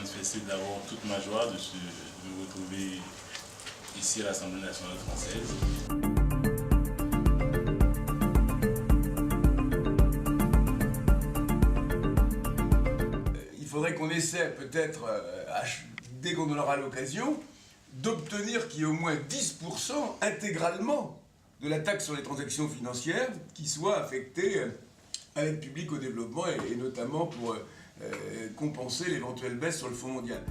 manifester d'abord toute ma joie de me retrouver ici à l'Assemblée nationale française. Il faudrait qu'on essaie peut-être, dès qu'on en aura l'occasion, d'obtenir qu'il y ait au moins 10% intégralement de la taxe sur les transactions financières qui soit affectée à l'aide publique au développement et notamment pour compenser l'éventuelle baisse sur le Fonds mondial.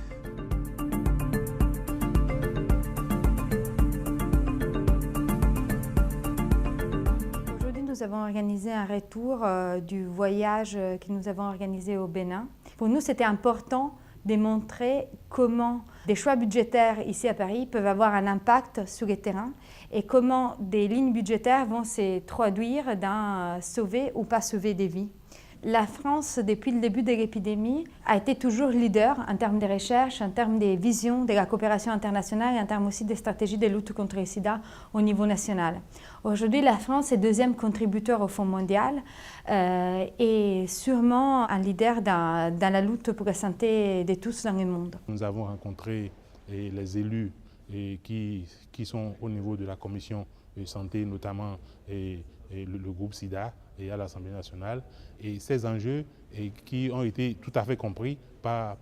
Aujourd'hui, nous avons organisé un retour du voyage que nous avons organisé au Bénin. Pour nous, c'était important de montrer comment des choix budgétaires ici à Paris peuvent avoir un impact sur le terrain et comment des lignes budgétaires vont se traduire dans sauver ou pas sauver des vies. La France, depuis le début de l'épidémie, a été toujours leader en termes de recherche, en termes de vision de la coopération internationale et en termes aussi des stratégies de lutte contre le sida au niveau national. Aujourd'hui, la France est deuxième contributeur au Fonds mondial et sûrement un leader dans la lutte pour la santé de tous dans le monde. Nous avons rencontré les élus qui sont au niveau de la commission de santé, notamment le groupe SIDA et à l'Assemblée nationale, et ces enjeux qui ont été tout à fait compris par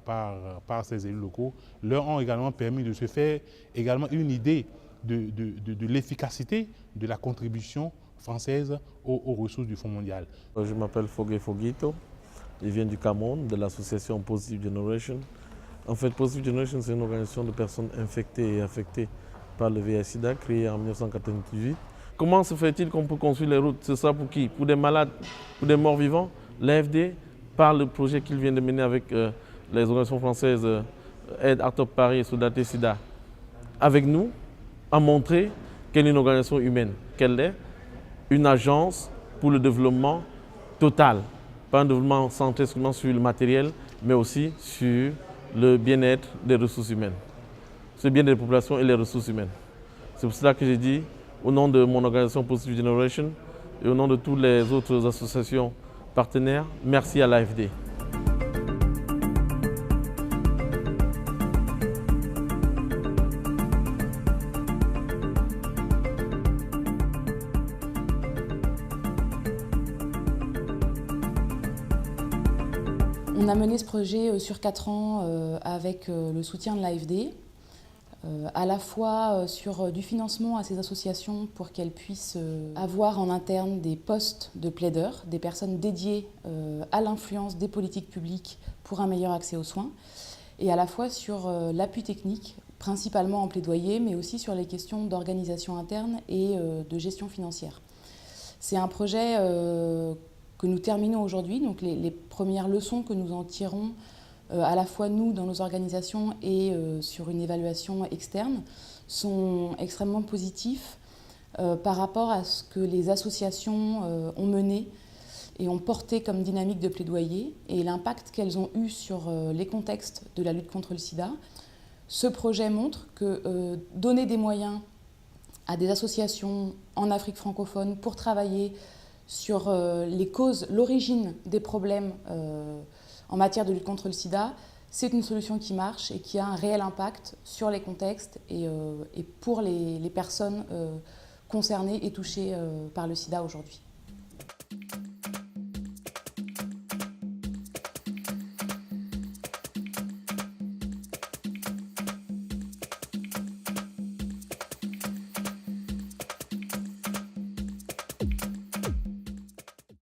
ces élus locaux leur ont également permis de se faire également une idée de l'efficacité de la contribution française aux ressources du Fonds mondial. Je m'appelle Fogue Foguito, je viens du Cameroun, de l'association Positive Generation. En fait, Positive Generation, c'est une organisation de personnes infectées et affectées par le VIH-Sida créée en 1998. Comment se fait-il qu'on peut construire les routes? Ce sera pour qui? Pour des malades, pour des morts vivants? L'AFD, par le projet qu'il vient de mener avec les organisations françaises Aide, Artop Paris et Solidarité Sida, avec nous, a montré qu'elle est une organisation humaine, qu'elle est une agence pour le développement total, pas un développement centré seulement sur le matériel, mais aussi sur le bien-être des ressources humaines, le bien-être des populations et les ressources humaines. C'est pour cela que j'ai dit, au nom de mon organisation Positive Generation et au nom de toutes les autres associations partenaires, merci à l'AFD. On a mené ce projet sur 4 ans avec le soutien de l'AFD, à la fois sur du financement à ces associations pour qu'elles puissent avoir en interne des postes de plaideurs, des personnes dédiées à l'influence des politiques publiques pour un meilleur accès aux soins, et à la fois sur l'appui technique, principalement en plaidoyer, mais aussi sur les questions d'organisation interne et de gestion financière. C'est un projet que nous terminons aujourd'hui, donc les premières leçons que nous en tirons à la fois nous dans nos organisations et sur une évaluation externe sont extrêmement positifs par rapport à ce que les associations ont mené et ont porté comme dynamique de plaidoyer et l'impact qu'elles ont eu sur les contextes de la lutte contre le sida. Ce projet montre que donner des moyens à des associations en Afrique francophone pour travailler sur les causes, l'origine des problèmes en matière de lutte contre le sida, c'est une solution qui marche et qui a un réel impact sur les contextes et pour les personnes concernées et touchées par le sida aujourd'hui.